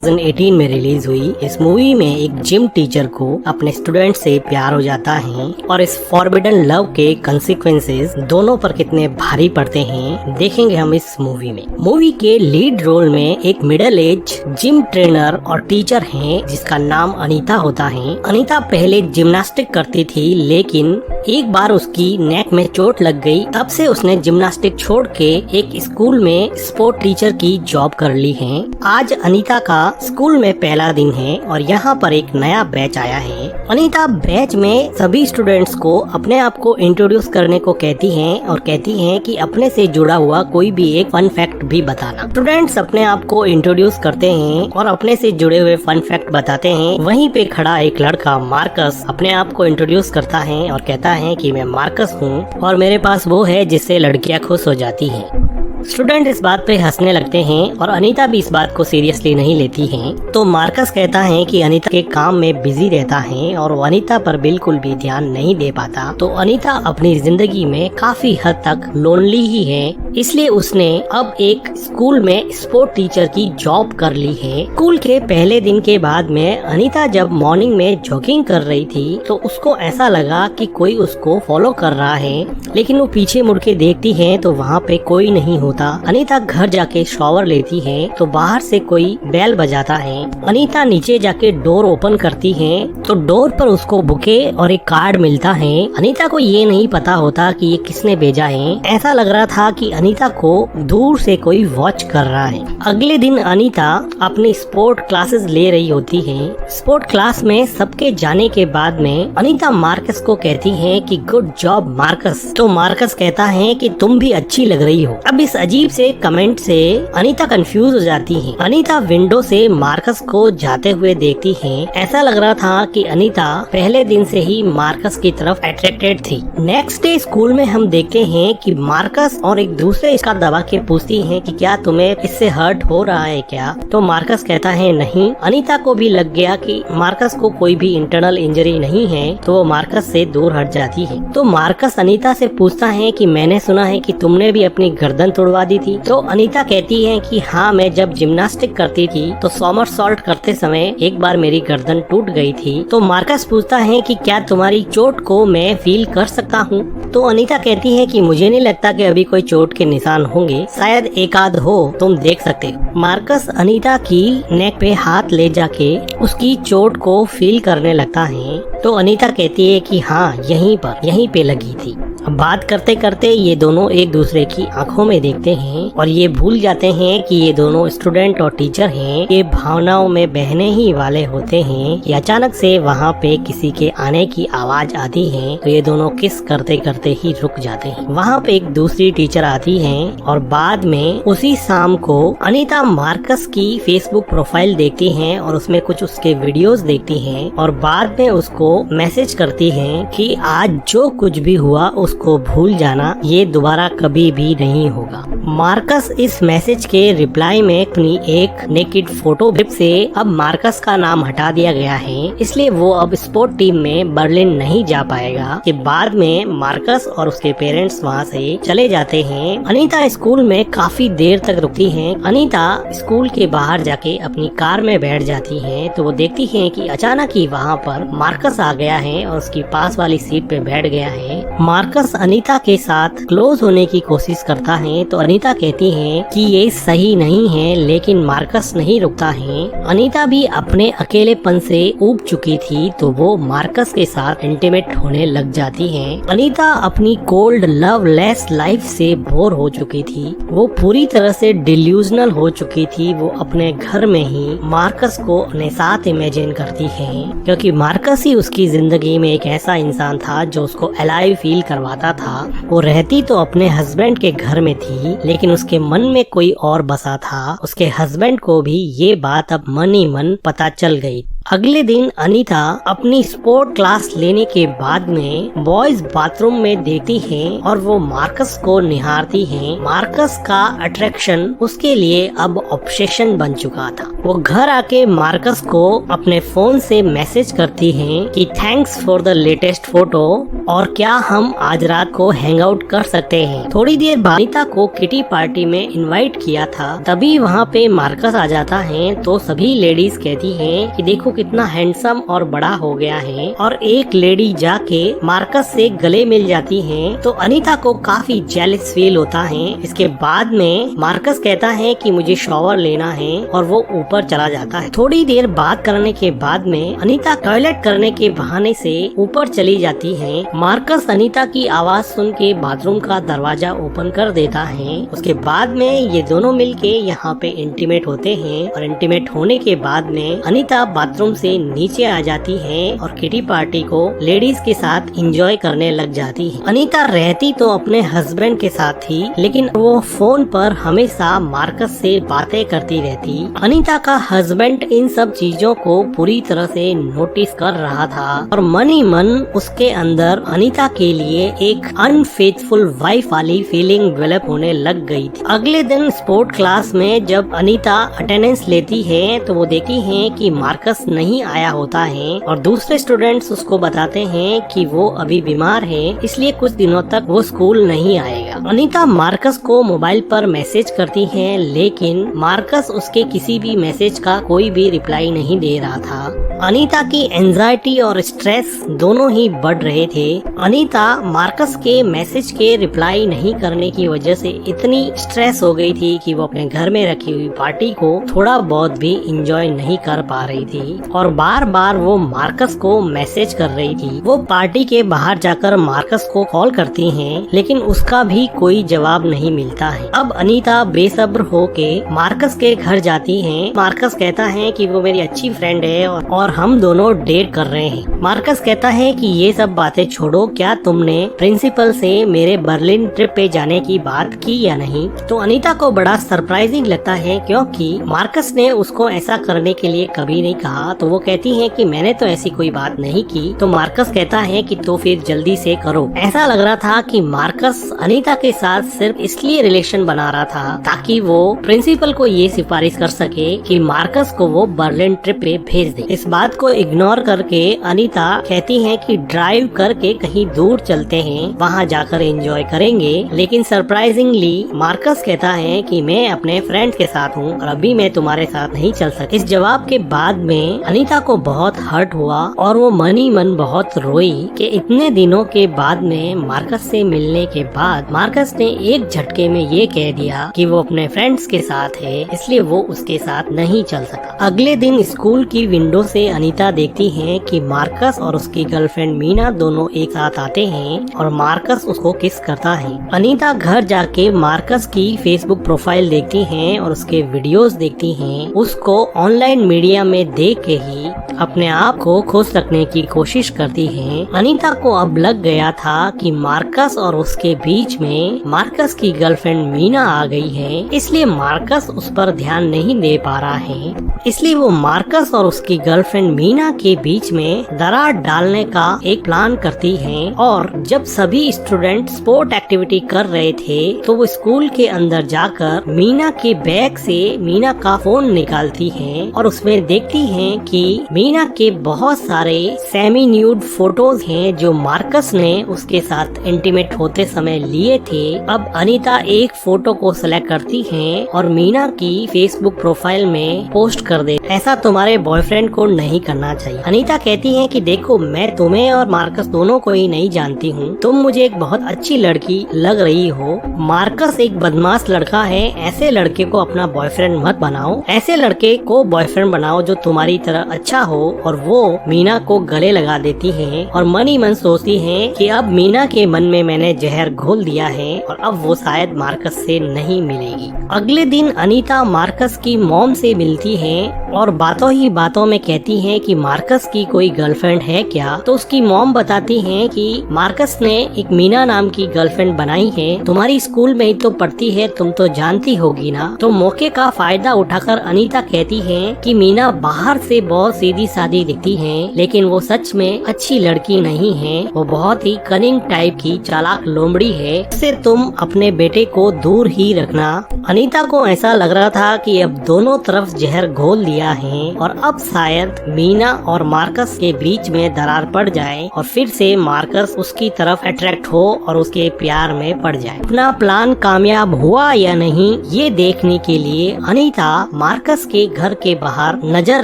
2018 में रिलीज हुई इस मूवी में एक जिम टीचर को अपने स्टूडेंट से प्यार हो जाता है और इस फॉरबिडन लव के कंसिक्वेंसेस दोनों पर कितने भारी पड़ते हैं देखेंगे हम इस मूवी में। मूवी के लीड रोल में एक मिडिल एज जिम ट्रेनर और टीचर हैं जिसका नाम अनीता होता है। अनीता पहले जिम्नास्टिक करती थी लेकिन एक बार उसकी नेक में चोट लग गई, तब से उसने जिम्नास्टिक छोड़ के एक स्कूल में स्पोर्ट टीचर की जॉब कर ली है। आज अनीता का स्कूल में पहला दिन है और यहाँ पर एक नया बैच आया है। अनीता बैच में सभी स्टूडेंट्स को अपने आप को इंट्रोड्यूस करने को कहती हैं और कहती हैं कि अपने से जुड़ा हुआ कोई भी एक फन फैक्ट भी बताना। स्टूडेंट्स अपने आप को इंट्रोड्यूस करते हैं और अपने से जुड़े हुए फन फैक्ट बताते हैं। वहीं पे खड़ा एक लड़का मार्कस अपने आप को इंट्रोड्यूस करता है और कहता है कि मैं मार्कस हूँ और मेरे पास वो है जिससे लड़कियाँ खुश हो जाती हैं। स्टूडेंट इस बात पे हंसने लगते हैं और अनीता भी इस बात को सीरियसली नहीं लेती है। तो मार्कस कहता है कि अनीता के काम में बिजी रहता है और वो अनीता पर बिल्कुल भी ध्यान नहीं दे पाता। तो अनीता अपनी जिंदगी में काफी हद तक लोनली ही है, इसलिए उसने अब एक स्कूल में स्पोर्ट टीचर की जॉब कर ली है। स्कूल के पहले दिन के बाद में अनीता जब मॉर्निंग में जॉगिंग कर रही थी तो उसको ऐसा लगा कि कोई उसको फॉलो कर रहा है, लेकिन वो पीछे मुड़ के देखती है तो वहाँ पे कोई नहीं होता। अनीता घर जाके शॉवर लेती है तो बाहर से कोई बेल बजाता है। अनीता नीचे जाके डोर ओपन करती है तो डोर पर उसको बुके और एक कार्ड मिलता है। अनीता को ये नहीं पता होता कि ये किसने भेजा है। ऐसा लग रहा था कि अनीता को दूर से कोई वॉच कर रहा है। अगले दिन अनीता अपनी स्पोर्ट क्लासेस ले रही होती है। स्पोर्ट क्लास में सबके जाने के बाद में अनीता मार्कस को कहती है कि गुड जॉब मार्कस। तो मार्कस कहता है कि तुम भी अच्छी लग रही हो। अब इस अजीब से कमेंट से अनीता कंफ्यूज हो जाती है। अनीता विंडो से मार्कस को जाते हुए देखती है। ऐसा लग रहा था कि अनीता पहले दिन से ही मार्कस की तरफ अट्रैक्टेड थी। नेक्स्ट डे स्कूल में हम देखते हैं कि मार्कस और एक दूसरे इसका दबा के पूछती हैं कि क्या तुम्हें इससे हर्ट हो रहा है क्या। तो मार्कस कहता है नहीं। अनीता को भी लग गया कि मार्कस को कोई भी इंटरनल इंजरी नहीं है तो वो मार्कस से दूर हट जाती है। तो मार्कस अनीता से पूछता है कि मैंने सुना है कि तुमने भी अपनी गर्दन तोड़वा दी थी। तो अनीता कहती है कि हाँ, मैं जब जिम्नास्टिक करती थी तो सॉमरसॉल्ट करते समय एक बार मेरी गर्दन टूट गई थी। तो मार्कस पूछता है कि क्या तुम्हारी चोट को मैं फील कर सकता हूँ। तो अनीता कहती है कि मुझे नहीं लगता कि अभी कोई चोट के निशान होंगे, शायद एक आध हो, तुम देख सकते हो। मार्कस अनीता की नेक पे हाथ ले जाके उसकी चोट को फील करने लगता है। तो अनीता कहती है कि हाँ, यहीं पे लगी थी। अब बात करते करते ये दोनों एक दूसरे की आंखों में देखते हैं और ये भूल जाते हैं कि ये दोनों स्टूडेंट और टीचर हैं। ये भावनाओं में बहने ही वाले होते हैं कि अचानक से वहाँ पे किसी के आने की आवाज आती है तो ये दोनों किस करते करते ही रुक जाते हैं। वहाँ पे एक दूसरी टीचर आती है और बाद में उसी शाम को अनीता मार्कस की फेसबुक प्रोफाइल देखती है और उसमें कुछ उसके वीडियोस देखती है और बाद में उसको मैसेज करती है कि आज जो कुछ भी हुआ उसको भूल जाना, ये दोबारा कभी भी नहीं होगा। मार्कस इस मैसेज के रिप्लाई में अपनी एक नेकेड फोटो से अब मार्कस का नाम हटा दिया गया है, इसलिए वो अब स्पोर्ट टीम में बर्लिन नहीं जा पाएगा। के बाद में मार्कस और उसके पेरेंट्स वहाँ से चले जाते हैं। अनीता स्कूल में काफी देर तक रुकती है। अनीता स्कूल के बाहर जाके अपनी कार में बैठ जाती है तो वो देखती है कि अचानक ही वहाँ पर मार्कस आ गया है और उसकी पास वाली सीट पे बैठ गया है। मार्कस अनीता के साथ क्लोज होने की कोशिश करता है तो अनीता कहती है कि ये सही नहीं है, लेकिन मार्कस नहीं रुकता है। अनीता भी अपने अकेलेपन से ऊब चुकी थी तो वो मार्कस के साथ इंटीमेट होने लग जाती है। अनीता अपनी कोल्ड लवलेस लाइफ से बोर हो चुकी थी। वो पूरी तरह से डिल्यूजनल हो चुकी थी। वो अपने घर में ही मार्कस को अपने साथ इमेजिन करती है क्योंकि मार्कस ही उसकी जिंदगी में एक ऐसा इंसान था जो उसको अलाइव फील करवाता था। वो रहती तो अपने हस्बैंड के घर में थी लेकिन उसके मन में कोई और बसा था। उसके हस्बैंड को भी ये बात अब मन ही मन पता चल गई। अगले दिन अनीता अपनी स्पोर्ट क्लास लेने के बाद में बॉयज बाथरूम में देखती है और वो मार्कस को निहारती है। मार्कस का अट्रैक्शन उसके लिए अब ऑब्सेशन बन चुका था। वो घर आके मार्कस को अपने फोन से मैसेज करती है कि thanks for the latest photo और क्या हम आज रात को हैंग आउट कर सकते हैं। थोड़ी देर बाद अनीता को किटी पार्टी में इनवाइट किया था, तभी वहाँ पे मार्कस आ जाता है। तो सभी लेडीज कहती हैं कि देखो कितना हैंडसम और बड़ा हो गया है, और एक लेडी जाके मार्कस से गले मिल जाती है। तो अनीता को काफी जेलस फील होता है। इसके बाद में मार्कस कहता है कि मुझे शॉवर लेना है और वो ऊपर चला जाता है। थोड़ी देर बात करने के बाद में अनीता टॉयलेट करने के बहाने से ऊपर चली जाती है। मार्कस अनीता की आवाज सुन के बाथरूम का दरवाजा ओपन कर देता है। उसके बाद में ये दोनों मिलके यहाँ पे इंटीमेट होते हैं, और इंटीमेट होने के बाद में अनीता बाथरूम से नीचे आ जाती है और किटी पार्टी को लेडीज के साथ एंजॉय करने लग जाती है। अनीता रहती तो अपने हस्बैंड के साथ थी, लेकिन वो फोन पर हमेशा मार्कस से बातें करती रहती। अनीता का हस्बैंड इन सब चीजों को पूरी तरह से नोटिस कर रहा था, और मन ही मन उसके अंदर अनीता के लिए एक अनफेथफुल वाइफ वाली फीलिंग डेवलप होने लग गई थी। अगले दिन स्पोर्ट क्लास में जब अनीता अटेंडेंस लेती है तो वो देखती है कि मार्कस नहीं आया होता है, और दूसरे स्टूडेंट्स उसको बताते हैं कि वो अभी बीमार है, इसलिए कुछ दिनों तक वो स्कूल नहीं आएगा। अनीता मार्कस को मोबाइल पर मैसेज करती है, लेकिन मार्कस उसके किसी भी मैसेज का कोई भी रिप्लाई नहीं दे रहा था। अनीता की एंजाइटी और स्ट्रेस दोनों ही बढ़ रहे थे। अनीता मार्कस के मैसेज के रिप्लाई नहीं करने की वजह से इतनी स्ट्रेस हो गई थी कि वो अपने घर में रखी हुई पार्टी को थोड़ा बहुत भी एंजॉय नहीं कर पा रही थी, और बार बार वो मार्कस को मैसेज कर रही थी। वो पार्टी के बाहर जाकर मार्कस को कॉल करती हैं, लेकिन उसका भी कोई जवाब नहीं मिलता है। अब अनीता बेसब्र होके मार्कस के घर जाती है। मार्कस कहता है कि वो मेरी अच्छी फ्रेंड है और हम दोनों डेट कर रहे हैं। मार्कस कहता है कि ये सब बातें छोड़ो, क्या तुमने प्रिंसिपल से मेरे बर्लिन ट्रिप पे जाने की बात की या नहीं। तो अनीता को बड़ा सरप्राइजिंग लगता है, क्योंकि मार्कस ने उसको ऐसा करने के लिए कभी नहीं कहा। तो वो कहती है कि मैंने तो ऐसी कोई बात नहीं की। तो मार्कस कहता है कि तो फिर जल्दी से करो। ऐसा लग रहा था कि मार्कस अनीता के साथ सिर्फ इसलिए रिलेशन बना रहा था ताकि वो प्रिंसिपल को ये सिफारिश कर सके कि मार्कस को वो बर्लिन ट्रिप पे भेज दे। इस बात को इग्नोर करके अनीता कहती है कि ड्राइव करके कहीं दूर चलते हैं, वहाँ जाकर एंजॉय करेंगे। लेकिन सरप्राइजिंगली मार्कस कहता है कि मैं अपने फ्रेंड्स के साथ हूँ और अभी मैं तुम्हारे साथ नहीं चल सकती। इस जवाब के बाद में अनीता को बहुत हर्ट हुआ और वो मन ही मन बहुत रोई कि इतने दिनों के बाद में मार्कस से मिलने के बाद मार्कस ने एक झटके में ये कह दिया कि वो अपने फ्रेंड्स के साथ है, इसलिए वो उसके साथ नहीं चल सका। अगले दिन स्कूल की विंडो से अनीता देखती है कि मार्कस और उसकी गर्लफ्रेंड मीना दोनों एक साथ आते हैं और मार्कस उसको किस करता है। अनीता घर जाके मार्कस की फेसबुक प्रोफाइल देखती हैं और उसके वीडियोस देखती हैं। उसको ऑनलाइन मीडिया में देख के ही अपने आप को खुश रखने की कोशिश करती हैं। अनीता को अब लग गया था कि मार्कस और उसके बीच में मार्कस की गर्लफ्रेंड मीना आ गई है, इसलिए मार्कस उस पर ध्यान नहीं दे पा रहा है। इसलिए वो मार्कस और उसकी गर्लफ्रेंड मीना के बीच में दरार डालने का एक प्लान करती हैं। और जब सभी स्टूडेंट स्पोर्ट एक्टिविटी कर रहे थे तो वो स्कूल के अंदर जाकर मीना के बैग से मीना का फोन निकालती हैं और उसमें देखती हैं कि मीना के बहुत सारे सेमी न्यूड फोटोज हैं जो मार्कस ने उसके साथ इंटीमेट होते समय लिए थे। अब अनीता एक फोटो को सिलेक्ट करती है और मीना की फेसबुक प्रोफाइल में पोस्ट कर दे। ऐसा तुम्हारे बॉयफ्रेंड को नहीं करना चाहिए। अनीता कहती है कि देखो, मैं तुम्हें और मार्कस दोनों को ही नहीं जानती हूँ, तुम मुझे एक बहुत अच्छी लड़की लग रही हो। मार्कस एक बदमाश लड़का है, ऐसे लड़के को अपना बॉयफ्रेंड मत बनाओ। ऐसे लड़के को बॉयफ्रेंड बनाओ जो तुम्हारी तरह अच्छा हो। और वो मीना को गले लगा देती है और मन ही मन सोचती है कि अब मीना के मन में मैंने जहर घोल दिया है और अब वो शायद मार्कस से नहीं मिलेगी। अगले दिन अनीता मार्कस की मॉम से मिलती है और बातों ही बातों में कहती है कि मार्कस की कोई गर्लफ्रेंड है क्या। तो उसकी मॉम बताती है कि मार्कस ने एक मीना नाम की गर्लफ्रेंड बनाई है, तुम्हारी स्कूल में ही तो पढ़ती है, तुम तो जानती होगी ना। तो मौके का फायदा उठाकर अनीता कहती है कि मीना बाहर से बहुत सीधी सादी दिखती है, लेकिन वो सच में अच्छी लड़की नहीं है। वो बहुत ही कनिंग टाइप की चालाक लोमड़ी है, इससे तुम अपने बेटे को दूर ही रखना। अनीता को ऐसा लग रहा था कि अब दोनों तरफ जहर घोल दिया है और अब शायद बाद मीना और मार्कस के बीच में दरार पड़ जाए और फिर से मार्कस उसकी तरफ अट्रैक्ट हो और उसके प्यार में पड़ जाए। अपना प्लान कामयाब हुआ या नहीं ये देखने के लिए अनीता मार्कस के घर के बाहर नजर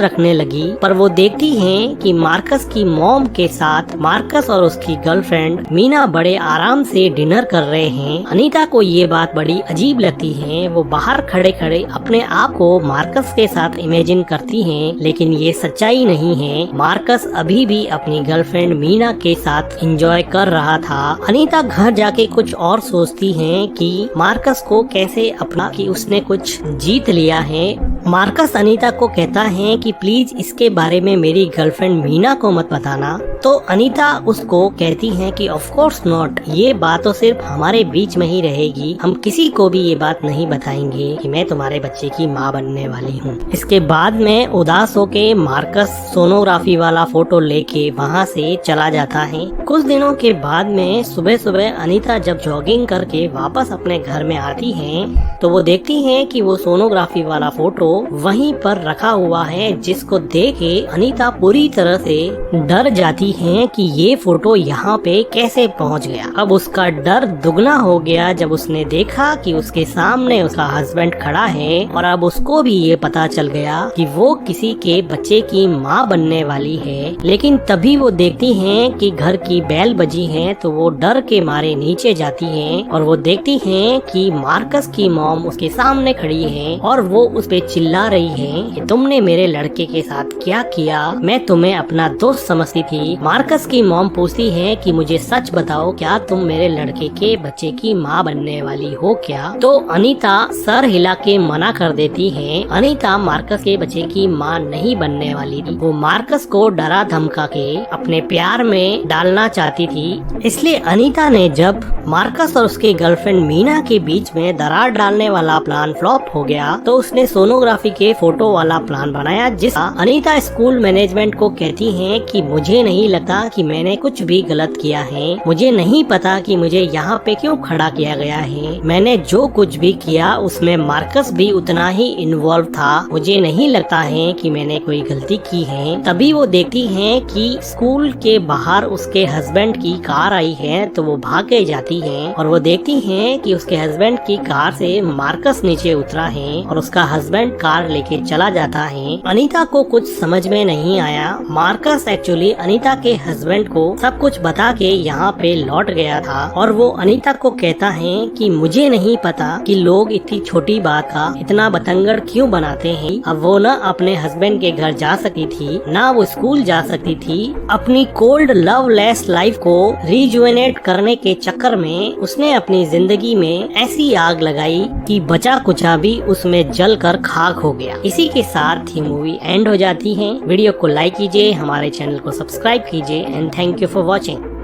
रखने लगी, पर वो देखती है कि मार्कस की मॉम के साथ मार्कस और उसकी गर्लफ्रेंड मीना बड़े आराम से डिनर कर रहे हैं। अनीता को ये बात बड़ी अजीब लगती है। वो बाहर खड़े खड़े अपने आप को मार्कस के साथ इमेजिन करती है, लेकिन ये सच्चाई नहीं है। मार्कस अभी भी अपनी गर्लफ्रेंड मीना के साथ एंजॉय कर रहा था। अनीता घर जाके कुछ और सोचती है कि मार्कस को कैसे अपना कि उसने कुछ जीत लिया है। मार्कस अनीता को कहता है कि प्लीज इसके बारे में मेरी गर्लफ्रेंड मीना को मत बताना। तो अनीता उसको कहती है कि ऑफ कोर्स नॉट, ये बात तो सिर्फ हमारे बीच में ही रहेगी, हम किसी को भी ये बात नहीं बताएंगे कि मैं तुम्हारे बच्चे की माँ बनने वाली हूँ। इसके बाद में उदास होके मार्कस सोनोग्राफी वाला फोटो लेके वहाँ से चला जाता है। कुछ दिनों के बाद में सुबह सुबह अनीता जब जॉगिंग करके वापस अपने घर में आती है तो वो देखती है कि वो सोनोग्राफी वाला फोटो वहीं पर रखा हुआ है, जिसको देख के अनीता पूरी तरह से डर जाती है कि ये फोटो यहाँ पे कैसे पहुँच गया। अब उसका डर दुगना हो गया जब उसने देखा कि उसके सामने उसका हस्बैंड खड़ा है और अब उसको भी ये पता चल गया कि वो किसी के बच्चे की माँ बनने वाली है। लेकिन तभी वो देखती है कि घर की बेल बजी है तो वो डर के मारे नीचे जाती है और वो देखती है कि मार्कस की मॉम उसके सामने खड़ी है और वो उस पे चिल्ला रही है कि तुमने मेरे लड़के के साथ क्या किया, मैं तुम्हें अपना दोस्त समझती थी। मार्कस की मॉम पूछती है कि मुझे सच बताओ, क्या तुम मेरे लड़के के बच्चे की माँ बनने वाली हो क्या? तो अनीता सर हिला के मना कर देती है। अनीता मार्कस के बच्चे की माँ नहीं बनने वाली थी। वो मार्कस को डरा धमका के अपने प्यार में डालना चाहती थी। इसलिए अनीता ने जब मार्कस और उसके गर्लफ्रेंड मीना के बीच में दरार डालने वाला प्लान फ्लॉप हो गया तो उसने सोनोग्राफी के फोटो वाला प्लान बनाया, जिस अनीता स्कूल मैनेजमेंट को कहती है कि मुझे नहीं लगता कि मैंने कुछ भी गलत किया है, मुझे नहीं पता कि मुझे यहाँ पे क्यों खड़ा किया गया है, मैंने जो कुछ भी किया उसमें मार्कस भी उतना ही इन्वॉल्व था, मुझे नहीं लगता है कि मैंने कोई गलती की है। तभी वो देखती है कि स्कूल के बाहर उसके हस्बैंड की कार आई है तो वो भाग के जाती है और वो देखती है कि उसके हस्बैंड की कार से मार्कस नीचे उतरा है और उसका हस्बैंड कार लेके चला जाता है। अनीता को कुछ समझ में नहीं आया। मार्कस एक्चुअली अनीता के हस्बैंड को सब कुछ बता के यहाँ पे लौट गया था और वो अनीता को कहता है कि मुझे नहीं पता कि लोग इतनी छोटी बात का इतना बतंगड़ क्यों बनाते हैं। अब वो न अपने हस्बैंड के घर जा सकती थी, ना वो स्कूल जा सकती थी। अपनी कोल्ड लवलेस लाइफ को रिजुवेनेट करने के चक्कर में उसने अपनी जिंदगी में ऐसी आग लगाई कि बचा कुचा भी उसमें जल कर खाक हो गया। इसी के साथ ही मूवी एंड हो जाती है। वीडियो को लाइक कीजिए, हमारे चैनल को सब्सक्राइब कीजिए and thank you for watching.